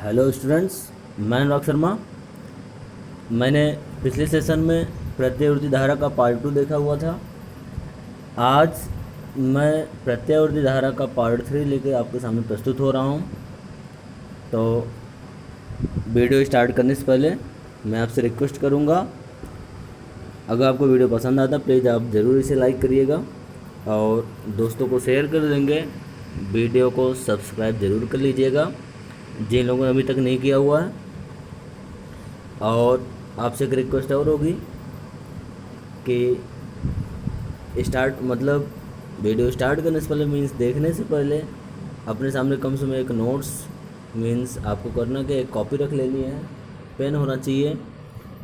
Hello students, मैं अनुराग शर्मा। मैंने पिछले सेशन में प्रत्यावर्ती धारा का पार्ट 2 देखा हुआ था। आज मैं प्रत्यावर्ती धारा का पार्ट 3 लेकर आपके सामने प्रस्तुत हो रहा हूँ। तो वीडियो स्टार्ट करने से पहले मैं आपसे रिक्वेस्ट करूँगा, अगर आपको वीडियो पसंद आता प्लीज़ आप ज़रूर इसे लाइक करिएगा और दोस्तों को शेयर कर देंगे। वीडियो को सब्सक्राइब ज़रूर कर लीजिएगा जिन लोगों ने अभी तक नहीं किया हुआ है। और आपसे एक रिक्वेस्ट और होगी कि वीडियो स्टार्ट करने से पहले मीन्स देखने से पहले अपने सामने कम से कम एक नोट्स मीन्स आपको करना कि एक कॉपी रख लेनी है, पेन होना चाहिए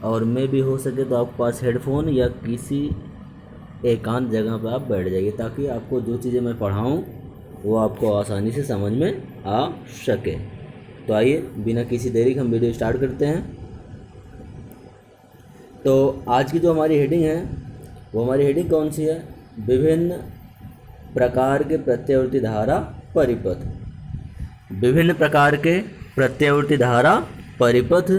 और मैं भी हो सके तो आपके पास हेडफोन या किसी एकांत जगह पर आप बैठ जाइए ताकि आपको जो चीज़ें मैं पढ़ाऊँ वो आपको आसानी से समझ में आ सके। तो आइए बिना किसी देरी के हम वीडियो स्टार्ट करते हैं। तो आज की जो हमारी हेडिंग है वो हमारी हेडिंग कौन सी है? विभिन्न प्रकार के प्रत्यावर्ती धारा परिपथ। विभिन्न प्रकार के प्रत्यावर्ती धारा परिपथ,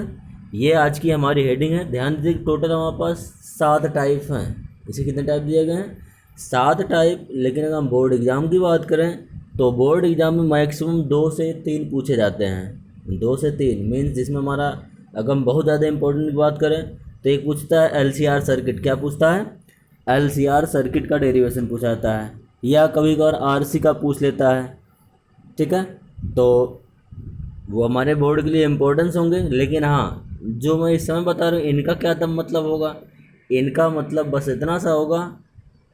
ये आज की हमारी हेडिंग है। ध्यान दीजिए, टोटल हमारे पास 7 टाइप हैं। इसे कितने टाइप दिए गए हैं? 7 टाइप। लेकिन अगर हम बोर्ड एग्ज़ाम की बात करें तो बोर्ड एग्ज़ाम में मैक्सिमम 2 से 3 पूछे जाते हैं। 2 से 3 मीन्स जिसमें हमारा, अगर हम बहुत ज़्यादा इंपॉर्टेंट की बात करें तो एक पूछता है LCR सर्किट। क्या पूछता है? LCR सर्किट का डेरिवेशन पूछा जाता है, या कभी कभार RC का पूछ लेता है। ठीक है, तो वो हमारे बोर्ड के लिए इम्पोर्टेंस होंगे। लेकिन हाँ, जो मैं इस समय बता रहा हूँ इनका क्या तब मतलब होगा? इनका मतलब बस इतना सा होगा,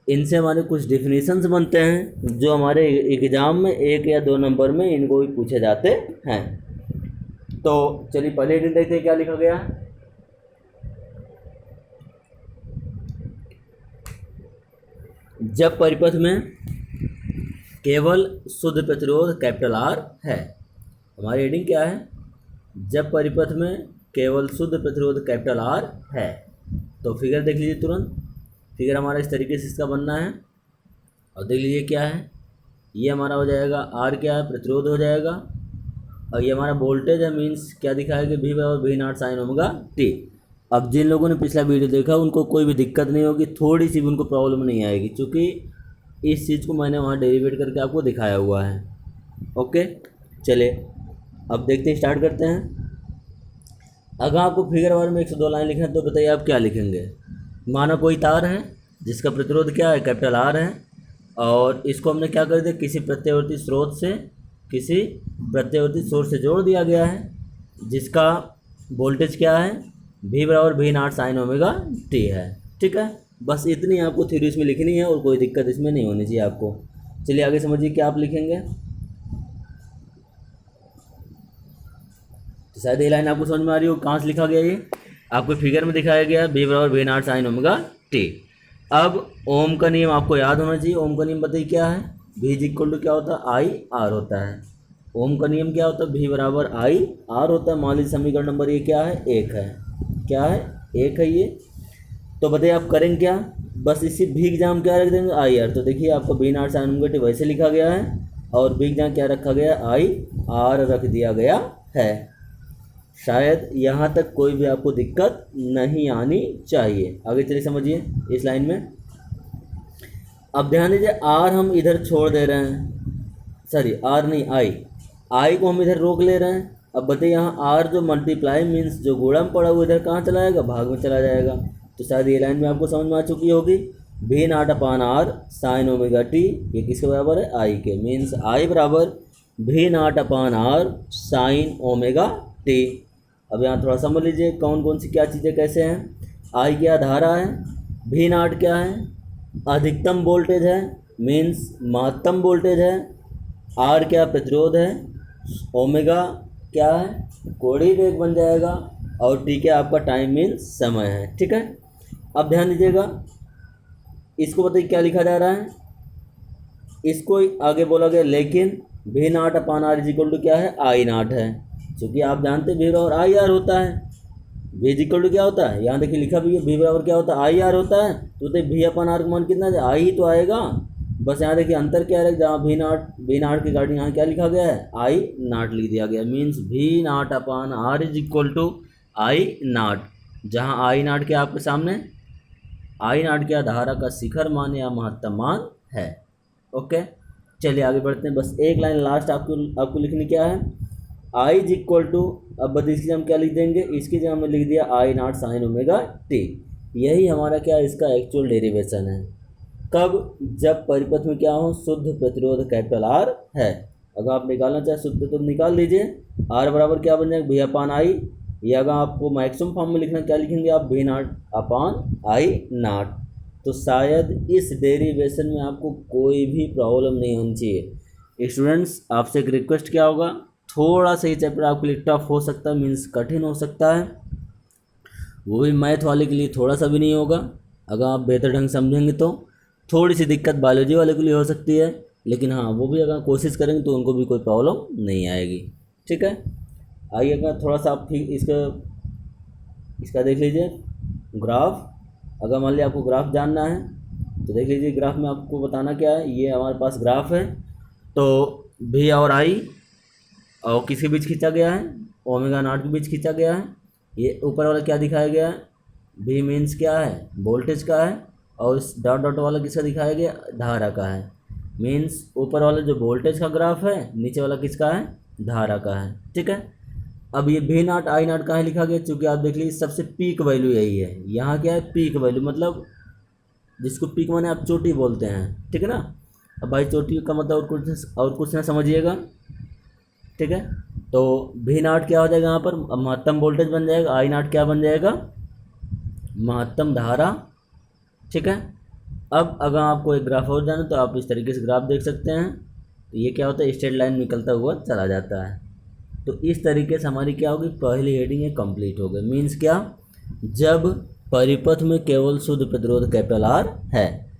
इनसे हमारे कुछ डिफिनीशंस बनते हैं जो हमारे एग्ज़ाम में 1 या 2 नंबर में इनको भी पूछे जाते हैं। तो चलिए पहले हेडिंग देखते हैं क्या लिखा गया है। जब परिपथ में केवल शुद्ध प्रतिरोध कैपिटल R है। हमारी हेडिंग क्या है? जब परिपथ में केवल शुद्ध प्रतिरोध कैपिटल R है। तो फिगर देख लीजिए तुरंत। फिगर हमारा इस तरीके से इसका बनना है और देख लीजिए क्या है। ये हमारा हो जाएगा R, क्या है? प्रतिरोध हो जाएगा। और ये हमारा वोल्टेज है, मीन्स क्या दिखाया कि V/V0 sin ओमेगा t। अब जिन लोगों ने पिछला वीडियो देखा उनको कोई भी दिक्कत नहीं होगी, थोड़ी सी भी उनको प्रॉब्लम नहीं आएगी, क्योंकि इस चीज़ को मैंने वहाँ डेरिवेट करके आपको दिखाया हुआ है। ओके, चलिए अब देखते हैं, स्टार्ट करते हैं। अगर आपको फिगर बारे में 102 लाइन लिखना है तो बताइए आप क्या लिखेंगे? माना कोई तार है जिसका प्रतिरोध क्या है? कैपिटल R है, और इसको हमने क्या कर दिया? किसी प्रत्यावर्ती स्रोत से जोड़ दिया गया है, जिसका वोल्टेज क्या है? V/V0 sin ओमेगा t है। ठीक है, बस इतनी आपको थ्योरी इसमें लिखनी है और कोई दिक्कत इसमें नहीं होनी चाहिए आपको। चलिए आगे समझिए क्या आप लिखेंगे। तो शायद ये लाइन आपको समझ में आ रही हो कहाँ से लिखा गया। ये आपको फिगर में दिखाया गया V/V0 sin ओमेगा t। अब ओम का नियम आपको याद होना चाहिए। ओम का नियम बताइए क्या है? V = क्या होता है? I/R होता है। ओम का नियम क्या होता है? V = I/R होता है। मान लीजिए समीकरण नंबर ये क्या है? 1 है। क्या है? 1 है ये। तो बताइए आप करेंगे क्या? बस इसी V एग्जाम क्या रख देंगे? I/R। तो देखिए आपको V0 sin ओमेगा t वैसे लिखा गया है और V एग्जाम क्या रखा गया? I/R रख दिया गया है। शायद यहाँ तक कोई भी आपको दिक्कत नहीं आनी चाहिए। आगे चलिए समझिए इस लाइन में। अब ध्यान दीजिए, R हम इधर छोड़ दे रहे हैं, सॉरी R नहीं, I को हम इधर रोक ले रहे हैं। अब बताइए यहाँ R जो मल्टीप्लाई मीन्स जो गुणा में पड़ा हुआ इधर कहाँ चला जाएगा? भाग में चला जाएगा। तो शायद ये लाइन में आपको समझ में आ चुकी होगी। V0/R sin ओमेगा t ये किसके बराबर है? I के। Means I = V0/R sin omega t। अब यहाँ थोड़ा समझ लीजिए कौन कौन सी क्या चीज़ें कैसे हैं। I क्या धारा है, V0 क्या है? अधिकतम वोल्टेज है, मीन्स महत्तम वोल्टेज है। R क्या? प्रतिरोध है। ओमेगा क्या है? कोणीय वेग बन जाएगा। और t क्या? आपका टाइम मीन्स समय है। ठीक है, अब ध्यान दीजिएगा, इसको बताइए क्या लिखा जा रहा है। इसको आगे बोला गया लेकिन V0/R = क्या है? I0 है। क्योंकि आप जानते हैं V/I R होता है। V क्या होता है? यहाँ देखिए लिखा भी है V क्या होता है? I R होता है। तो V/R का मान कितना है? I ही तो आएगा। बस यहाँ देखिए अंतर क्या है, जहाँ वी नाट के गाड़ी यहाँ क्या लिखा गया है, आई नाट लिख दिया गया। Means V naught upon R is equal to I naught, जहाँ आई नाट क्या आपके सामने, आई नाट क्या धारा का शिखर मान या महत्तम मान है। ओके, चलिए आगे बढ़ते हैं। बस एक लाइन लास्ट आपको लिखनी क्या है, आई इज इक्वल टू, अब बस इसकी हम क्या लिख देंगे, इसकी जगह हमने लिख दिया आई नाट साइन ओमेगा टी। यही हमारा क्या इसका एक्चुअल डेरिवेशन है। कब, जब परिपथ में क्या हो, शुद्ध प्रतिरोध कैपिटल आर है। अगर आप निकालना चाहे शुद्ध प्रतिरोध निकाल लीजिए, आर बराबर क्या बन जाएगा, वी अपान आई, या अगर आपको मैक्सिमम फॉर्म में लिखना क्या लिखेंगे आप, वी नाट अपान आई नाट। तो शायद इस डेरिवेशन में आपको कोई भी प्रॉब्लम नहीं होनी चाहिए। स्टूडेंट्स आपसे एक रिक्वेस्ट क्या होगा, थोड़ा सा ये चैप्टर आपके लिए टफ हो सकता है, मीन्स कठिन हो सकता है, वो भी मैथ वाले के लिए थोड़ा सा भी नहीं होगा। अगर आप बेहतर ढंग से समझेंगे तो थोड़ी सी दिक्कत बायोलॉजी वाले के लिए हो सकती है, लेकिन हाँ वो भी अगर कोशिश करेंगे तो उनको भी कोई प्रॉब्लम नहीं आएगी। ठीक है, आइए अगर थोड़ा सा आप इसका देख लीजिए ग्राफ। अगर मान लिया आपको ग्राफ जानना है तो देख लीजिए, ग्राफ में आपको बताना क्या है, ये हमारे पास ग्राफ है, तो वी और आई और किसके बीच खींचा गया है, ओमेगा नॉट के बीच खींचा गया है। ये ऊपर वाला क्या दिखाया गया है, वी मीन्स क्या है, वोल्टेज का है, और इस डॉट डॉट वाला किसका दिखाया गया, धारा का है। मीन्स ऊपर वाला जो वोल्टेज का ग्राफ है, नीचे वाला किसका है, धारा का है। ठीक है, अब ये वी नाट आई नाट कहाँ लिखा गया, चूँकि आप देख लीजिए सबसे पीक वैल्यू यही है। यहाँ क्या है, पीक वैल्यू, मतलब जिसको पीक माने आप चोटी बोलते हैं। ठीक है ना, अब भाई चोटी का मतलब और कुछ ना समझिएगा। ठीक है, तो वी नाट क्या हो जाएगा यहाँ पर, महत्तम वोल्टेज बन जाएगा, आई नाट क्या बन जाएगा, महत्तम धारा। ठीक है, अब अगर आपको एक ग्राफ और जाना तो आप इस तरीके से ग्राफ देख सकते हैं। तो ये क्या होता है, स्ट्रेट लाइन निकलता हुआ चला जाता है। तो इस तरीके से हमारी क्या होगी, पहली हेडिंग ये कंप्लीट हो गई। मीन्स क्या, जब परिपथ में केवल शुद्ध प्रतिरोध कैपिटल आर है।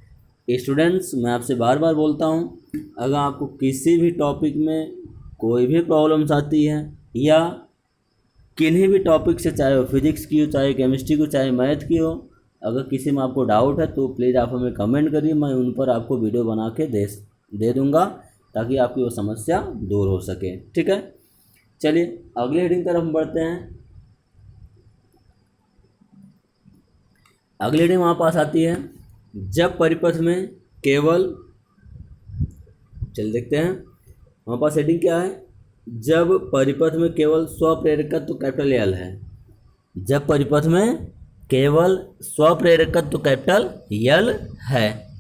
स्टूडेंट्स मैं आपसे बार बार बोलता हूँ, अगर आपको किसी भी टॉपिक में कोई भी प्रॉब्लम्स आती है, या किन्हीं भी टॉपिक से, चाहे वो फिजिक्स की हो, चाहे केमिस्ट्री की हो, चाहे मैथ की हो, अगर किसी में आपको डाउट है तो प्लीज़ आप हमें कमेंट करिए, मैं उन पर आपको वीडियो बना के दे दूँगा, ताकि आपकी वो समस्या दूर हो सके। ठीक है, चलिए अगले हेडिंग तरफ हम बढ़ते हैं। अगली हेडिंग हमारे पास आती है, जब परिपथ में केवल, चलिए देखते हैं हमारे पास हेडिंग क्या है, जब परिपथ में केवल स्वप्रेरकत्व कैपिटल एल है। जब परिपथ में केवल स्वप्रेरकत्व कैपिटल एल है।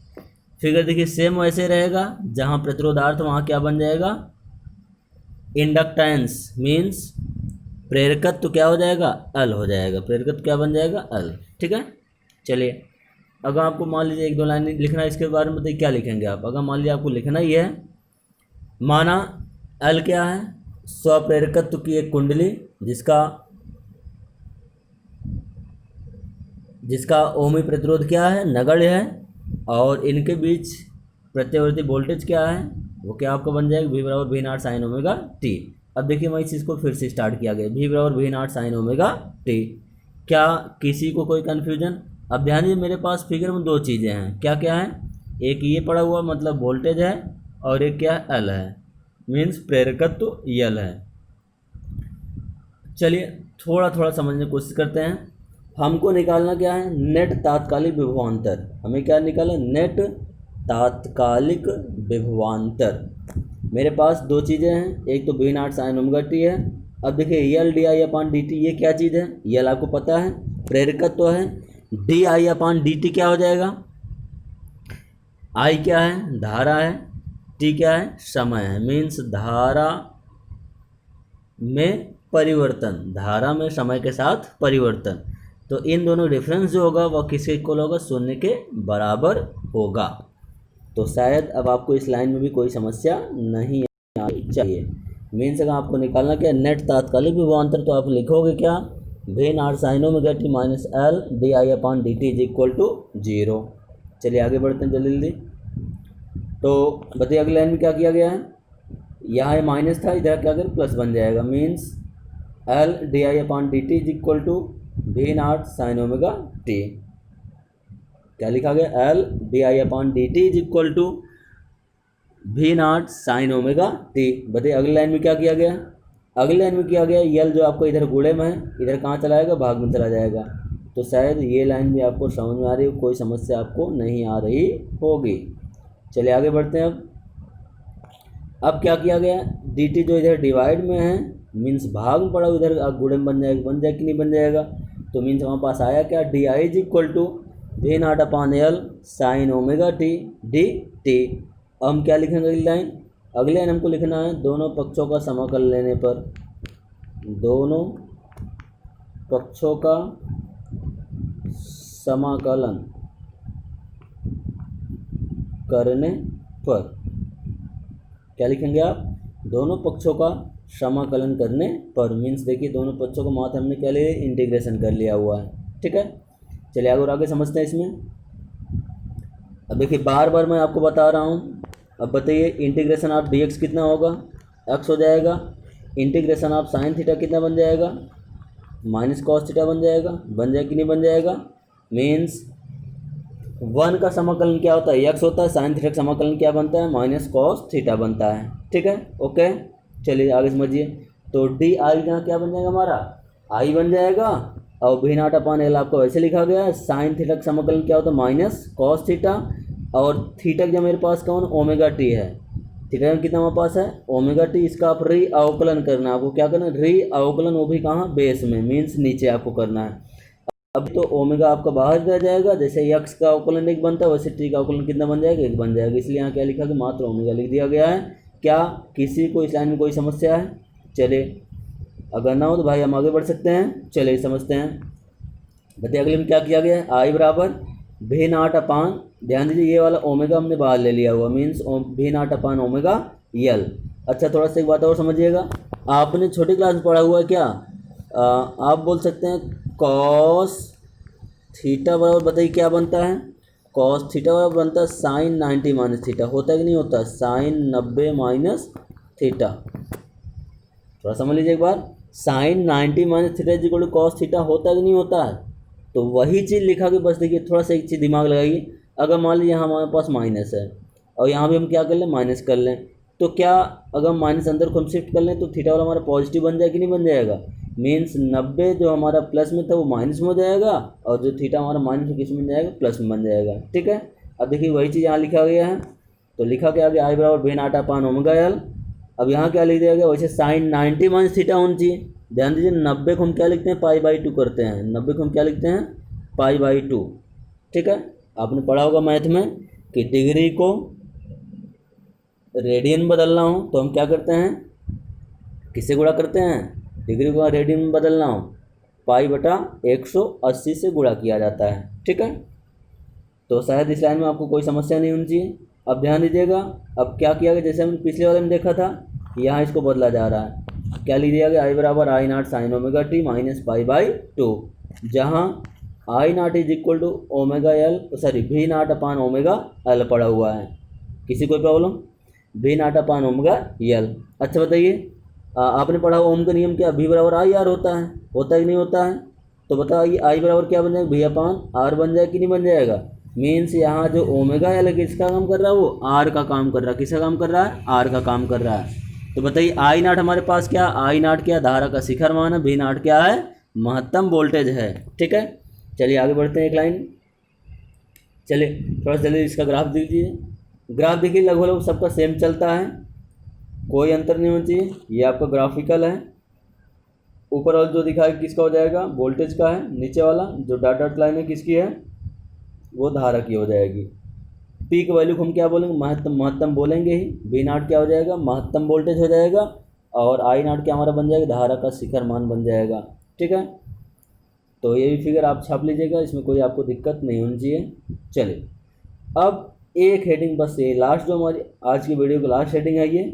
फिगर देखिए सेम वैसे रहेगा, जहाँ प्रतिरोधार्थ वहाँ क्या बन जाएगा, इंडक्टेंस। मीन्स प्रेरकत्व क्या हो जाएगा, एल हो जाएगा, प्रेरकत्व क्या बन जाएगा, एल। ठीक है, चलिए अगर आपको मान लीजिए एक दो लाइन लिखना है इसके बारे में, बताइए क्या लिखेंगे आप। अगर मान लीजिए आपको लिखना ही है, माना एल क्या है, स्वप्रेरकत्व की एक कुंडली जिसका ओमी प्रतिरोध क्या है, नगण्य है, और इनके बीच प्रत्यावर्ती वोल्टेज क्या है, वो क्या आपका बन जाएगा, वी बराबर V naught sine omega T. अब देखिए मैं इस चीज़ को फिर से स्टार्ट किया गया, वी बराबर V naught sine omega T. क्या किसी को कोई कन्फ्यूजन? अब ध्यान दीजिए मेरे पास फिगर में दो चीज़ें हैं, क्या क्या है, एक ये पड़ा हुआ मतलब वोल्टेज है, और एक क्या है, एल है, मीन्स प्रेरकत्व एल है। चलिए थोड़ा थोड़ा समझने की कोशिश करते हैं। हमको निकालना क्या है, नेट तात्कालिक विभवांतर। हमें क्या निकालना, नेट तात्कालिक विभवांतर। मेरे पास दो चीज़ें हैं, एक तो V naught sine omega T है। अब देखिए L D I upon D T, ये क्या चीज़ है, एल आपको पता है प्रेरकत्व है, D I upon D T क्या हो जाएगा, आई क्या है, धारा है, टी क्या है, समय है। मीन्स धारा में परिवर्तन, धारा में समय के साथ परिवर्तन। तो इन दोनों डिफरेंस जो होगा वह किसके इक्वल होगा, शून्य के बराबर होगा। तो शायद अब आपको इस लाइन में भी कोई समस्या नहीं आनी चाहिए। मीन्स अगर आपको निकालना क्या, नेट तात्कालिक विभवांतर, तो आप लिखोगे क्या, V naught sine omega T minus L D I upon D T is equal to 0। चलिए आगे बढ़ते हैं जल्दी जल्दी। तो बताइए अगली लाइन में क्या किया गया है, यहाँ माइनस था, इधर क्या कर प्लस बन जाएगा। Means L D I upon D T is equal to V naught sine omega T. क्या लिखा गया, L D I upon D T is equal to V naught sine omega T. बताइए अगली लाइन में क्या किया गया, अगली लाइन में किया गया यल जो आपको इधर गुणे में है इधर कहाँ चला जाएगा, भाग में चला जाएगा। तो शायद ये लाइन भी आपको समझ में आ रही हो, कोई समस्या आपको नहीं आ रही होगी। चलिए आगे बढ़ते हैं। अब क्या किया गया, डी टी जो इधर डिवाइड में है मीन्स भाग में पड़ा, उधर आप गुणे में बन जाएगा कि नहीं बन जाएगा। तो मीन्स हमारे पास आया क्या, D I is equal to V naught upon L sine omega T D T. अब हम क्या लिखेंगे अगली लाइन हमको लिखना है दोनों पक्षों का समाकलन लेने पर, दोनों पक्षों का समाकलन करने पर क्या लिखेंगे आप, दोनों पक्षों का समाकलन करने पर। मीन्स देखिए दोनों पक्षों को मात्र हमने क्या लिया, इंटीग्रेशन कर लिया हुआ है, ठीक है। चलिए आगे और आगे समझते हैं इसमें। अब देखिए बार बार मैं आपको बता रहा हूँ। अब बताइए इंटीग्रेशन ऑफ डी एक्स कितना होगा, एक्स हो जाएगा। इंटीग्रेशन ऑफ साइन थीटा कितना बन जाएगा, माइनस कॉस थीटा बन जाएगा। बन जाए कि नहीं बन जाएगा। मीन्स 1 का समाकलन क्या होता है, एक्स होता है। साइन थीटा का समाकलन क्या बनता है, माइनस कॉस थीटा बनता है, ठीक है। ओके चलिए आगे समझिए। तो डी आई जहाँ क्या बन जाएगा हमारा, आई बन जाएगा। और भी नॉट अपॉन एल आपको वैसे लिखा गया है। साइन थीटा का समाकलन क्या होता है, माइनस कॉस थीटा। और थीटा जो मेरे पास कौन, ओमेगा टी है। थीटा कितना हमारे पास है, ओमेगा टी। इसका आप री अवकलन करना है, आपको क्या करना है, री अवकलन, वो भी कहाँ, बेस में, मीन्स नीचे आपको करना है। अब तो ओमेगा आपका बाहर रह जाएगा, जैसे यक्स का अवकलन 1 बनता है वैसे टी का अवकलन कितना बन जाएगा, 1 बन जाएगा। इसलिए यहाँ क्या लिखा कि मात्र ओमेगा लिख दिया गया है। क्या किसी को इस लाइन में कोई समस्या है। चलिए अगर ना हो तो भाई हम आगे बढ़ सकते हैं। चलिए समझते हैं। बताइए अगले में क्या किया गया है, आई बराबर भी नॉट अपान, ध्यान दीजिए ये वाला ओमेगा हमने बाहर ले लिया हुआ, मीन्स भी नॉट अपान ओमेगा यल। अच्छा थोड़ा सा एक बात और समझिएगा, आपने छोटी क्लास में पढ़ा हुआ है क्या, आप बोल सकते हैं कॉस थीटा बराबर, बताइए क्या बनता है, कॉस थीटा बराबर बनता है साइन 90 माइनस थीटा। होता है कि नहीं होता, साइन 90 माइनस थीटा। थोड़ा समझ लीजिए एक बार, sine 90 minus theta is equal to cos theta होता है कि नहीं होता है। तो वही चीज़ लिखा के बस देखिए थोड़ा सा एक चीज़ दिमाग लगाइए। अगर मान लीजिए यहाँ हमारे पास माइनस है और यहाँ भी हम क्या कर लें, माइनस कर लें, तो क्या अगर माइनस अंदर को हम शिफ्ट कर लें तो थीटा वाला हमारा पॉजिटिव बन जाएगा कि नहीं बन जाएगा। मीन्स 90 जो हमारा प्लस में था वो माइनस में हो जाएगा, और जो थीटा हमारा माइनस में किस में बन जाएगा, प्लस में बन जाएगा, ठीक है। अब देखिए वही चीज़ यहाँ लिखा गया है। तो लिखा क्या गया, आई बराबर भी नॉट अपान ओमेगा एल। अब यहाँ क्या लिख दिया गया, वैसे साइन 90 माइनस थीटा होनी चाहिए। ध्यान दीजिए 90 को हम क्या लिखते हैं, पाई/2 करते हैं। 90 को हम क्या लिखते हैं, पाई/2, ठीक है। आपने पढ़ा होगा मैथ में कि डिग्री को रेडियन बदलना हो तो हम क्या करते हैं, किससे गुणा करते हैं, डिग्री को रेडियन में बदलना हो पाई/180 से गुणा किया जाता है, ठीक है। तो शायद इस लाइन में आपको कोई समस्या नहीं होनी चाहिए। अब ध्यान दीजिएगा, अब क्या किया गया, जैसे हमने पिछले वाले में देखा था, यहाँ इसको बदला जा रहा है। क्या लिख दिया गया, आई बराबर I naught sine omega T minus पाई/2, जहाँ I naught is equal to omega L, sorry भी नॉट अपान ओमेगा एल पड़ा हुआ है। किसी कोई प्रॉब्लम, भी नॉट अपान ओमेगा एल। अच्छा बताइए आपने पढ़ा ओम का नियम क्या, भी बराबर आई आर होता है कि नहीं होता है। तो बताइए आई बराबर क्या बन जाएगा, भी अपान आर बन जाएगा कि नहीं बन जाएगा। मीन्स यहाँ जो ओमेगा एल किसका काम कर रहा है, वो आर का काम कर रहा है। किसका काम कर रहा है, आर का काम कर रहा है। तो बताइए आई नॉट हमारे पास क्या, आई नॉट क्या, धारा का शिखर मान है। भी नॉट क्या है, महत्तम वोल्टेज है, ठीक है। चलिए आगे बढ़ते हैं एक लाइन। चलिए थोड़ा सा जल्दी इसका ग्राफ दीजिए। ग्राफ देखिए लगभग सबका सेम चलता है, कोई अंतर नहीं होना चाहिए। ये आपका ग्राफिकल है। ऊपर वाला जो दिखा है किसका हो जाएगा, वोल्टेज का है। नीचे वाला जो डॉट डॉट लाइन है किसकी है, वो धारा की हो जाएगी। पी की वैल्यू को हम क्या बोलेंगे, महत्तम बोलेंगे ही। बी नॉट क्या हो जाएगा, महत्तम वोल्टेज हो जाएगा। और आई नॉट क्या हमारा बन जाएगा, धारा का शिखर मान बन जाएगा, ठीक है। तो ये भी फिगर आप छाप लीजिएगा, इसमें कोई आपको दिक्कत नहीं होनी चाहिए। चलिए अब एक हेडिंग बस, ये लास्ट जो हमारी आज की वीडियो की लास्ट हेडिंग है, ये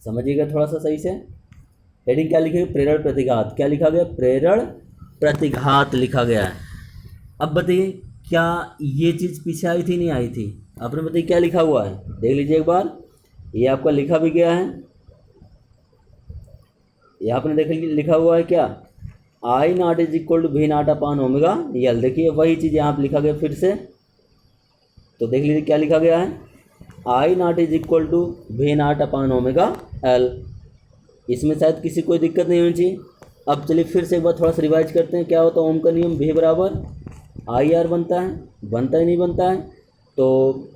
समझिएगा थोड़ा सा सही से। हेडिंग क्या लिखी है, प्रेरण प्रतिघात। क्या लिखा गया, प्रेरण प्रतिघात लिखा गया है। अब बताइए क्या ये चीज़ पीछे आई थी, नहीं आई थी। आपने बताइए क्या लिखा हुआ है, देख लीजिए एक बार। ये आपका लिखा भी गया है, ये आपने देख लिखा हुआ है क्या, आई naught is equal to V naught upon omega L. देखिए वही चीज़ यहाँ पर लिखा गया फिर से। तो देख लीजिए क्या लिखा गया है, I naught is equal to V naught upon omega L. इसमें शायद किसी कोई दिक्कत नहीं होनी चाहिए। अब चलिए फिर से एक बार थोड़ा सा रिवाइज करते हैं। क्या होता है ओम का नियम, वी बराबर आई आर बनता है, बनता ही नहीं बनता है? तो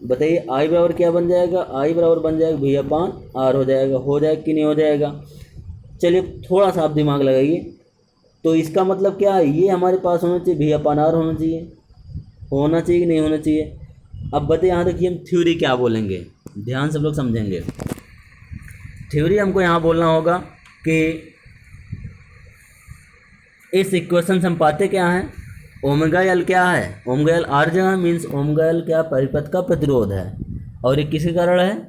बताइए आई बराबर क्या बन जाएगा, आई बराबर बन जाएगा वी अपान आर हो जाएगा कि नहीं हो जाएगा? चलिए थोड़ा सा आप दिमाग लगाइए। तो इसका मतलब क्या है, ये हमारे पास होना चाहिए वी अपान आर होना चाहिए कि नहीं होना चाहिए? अब बताइए यहाँ तक कि हम थ्योरी क्या बोलेंगे, ध्यान से लोग समझेंगे। थ्योरी हमको यहाँ बोलना होगा कि इस इक्वेशन से हम पाते क्या हैं, ओमेगा एल क्या है, ओमेगा एल आर जगह मीन्स ओमेगा एल क्या परिपथ का प्रतिरोध है, और ये किसके कारण है,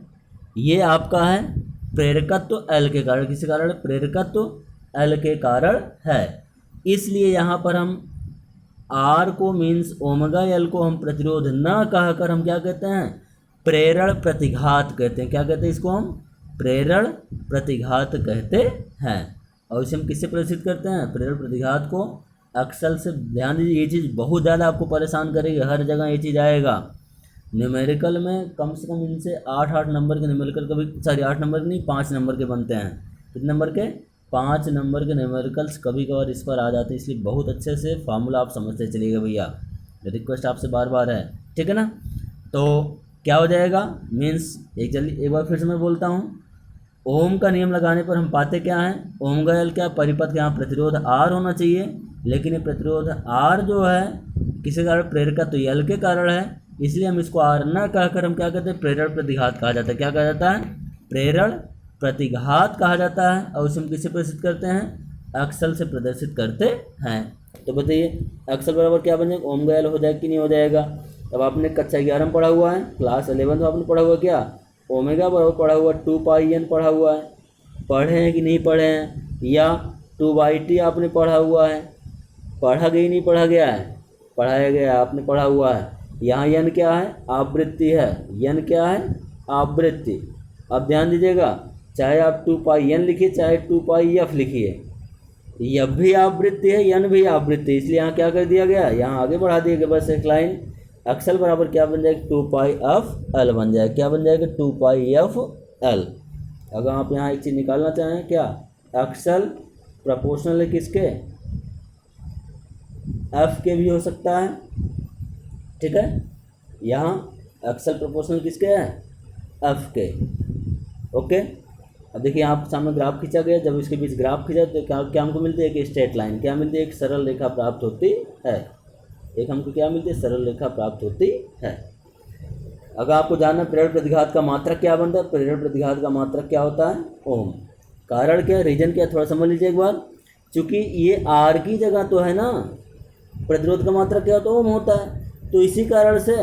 ये आपका है प्रेरकत्व एल के कारण। किसके कारण? प्रेरकत्व एल के कारण है। इसलिए यहाँ पर हम आर को मीन्स ओमेगा एल को हम प्रतिरोध न कहकर हम क्या कहते हैं, प्रेरण प्रतिघात कहते हैं। क्या कहते हैं इसको? हम प्रेरण प्रतिघात कहते हैं। और इसे हम किससे प्रदर्शित करते हैं? प्रेरण प्रतिघात को अक्सर से। ध्यान दीजिए, ये चीज़ बहुत ज़्यादा आपको परेशान करेगी, हर जगह ये चीज़ आएगा। न्यूमेरिकल में कम से कम इनसे 8 नंबर के न्यूमेरिकल कभी 8 नंबर के नहीं 5 नंबर के बनते हैं। कितने नंबर के? 5 नंबर के न्यूमेरिकल्स कभी कभार इस पर आ जाते हैं। इसलिए बहुत अच्छे से फार्मूला आप समझते चलिएगा भैया, रिक्वेस्ट आपसे बार बार है, ठीक है ना? तो क्या हो जाएगा मीन्स, एक बार फिर से मैं बोलता हूँ। ओम का नियम लगाने पर हम पाते क्या हैं, ओमेगा एल क्या परिपथ का यहाँ प्रतिरोध आर होना चाहिए, लेकिन ये प्रतिरोध आर जो है किसी कारण प्रेरकत्व एल के कारण है। इसलिए हम इसको आर न कहकर हम क्या कहते हैं, प्रेरण प्रतिघात कहा जाता है। क्या कहा जाता है? प्रेरण प्रतिघात कहा जाता है। और उसे हम किससे प्रदर्शित करते हैं? अक्सल से प्रदर्शित करते हैं। तो बताइए अक्सल बराबर क्या बन जाएगा, ओमेगा एल हो जाएगा कि नहीं हो जाएगा? अब आपने कक्षा 11 में पढ़ा हुआ है, क्लास 11 में आपने पढ़ा हुआ क्या, ओमेगा बराबर पढ़ा हुआ 2πn पढ़ा हुआ है, पढ़े हैं कि नहीं पढ़े हैं? या 2/t आपने पढ़ा हुआ है, पढ़ा गया नहीं पढ़ा गया है? पढ़ाया गया, आपने पढ़ा हुआ है। यहाँ यन क्या है? आवृत्ति है। यन क्या है? आवृत्ति। अब ध्यान दीजिएगा, चाहे आप 2πn लिखिए चाहे 2πf लिखिए, यह भी आवृत्ति है, यन भी आवृत्ति। इसलिए यहाँ क्या कर दिया गया, यहाँ आगे बढ़ा दिया गया बस एक लाइन। अक्सल बराबर क्या बन जाएगा, 2πf l बन जाएगा। क्या बन जाएगा? 2πf l। अगर आप यहाँ एक चीज़ निकालना चाहें, क्या अक्सल प्रोपोर्शनल है किसके, f के भी हो सकता है, ठीक है? यहाँ अक्सल प्रोपोर्शनल किसके है, f के। ओके, अब देखिए आप सामने ग्राफ खींचा गया, जब इसके बीच ग्राफ खींचा तो क्या हमको मिलती है, एक स्ट्रेट लाइन। क्या मिलती है? एक सरल रेखा प्राप्त होती है। एक हमको क्या मिलती है, सरल रेखा प्राप्त होती है। अगर आपको जानना प्रेरण प्रतिघात का मात्रक क्या बनता है, प्रेरण प्रतिघात का मात्रक क्या होता है, ओम। कारण क्या, रीजन क्या, थोड़ा समझ लीजिए एक बार। चूँकि ये आर की जगह तो है ना, प्रतिरोध का मात्रक क्या होता है, ओम होता है। तो इसी कारण से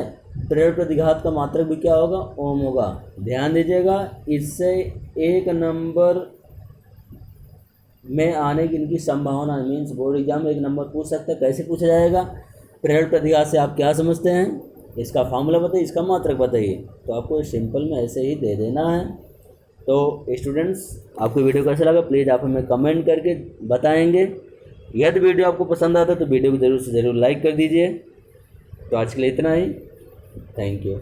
प्रेरण प्रतिघात का मात्रक भी क्या होगा, ओम होगा। ध्यान दीजिएगा, इससे 1 नंबर में आने की इनकी संभावना, मीन्स बोर्ड एग्जाम में 1 नंबर पूछ सकता है। कैसे पूछा जाएगा, प्रेरण प्रतिघात से आप क्या समझते हैं, इसका फार्मूला बताइए, इसका मात्रक बताइए। तो आपको सिंपल में ऐसे ही दे देना है। तो स्टूडेंट्स, आपको वीडियो कैसा लगा प्लीज़ आप हमें कमेंट करके बताएंगे। यदि वीडियो आपको पसंद आता है तो वीडियो को ज़रूर से ज़रूर लाइक कर दीजिए। तो आज के लिए इतना ही, थैंक यू।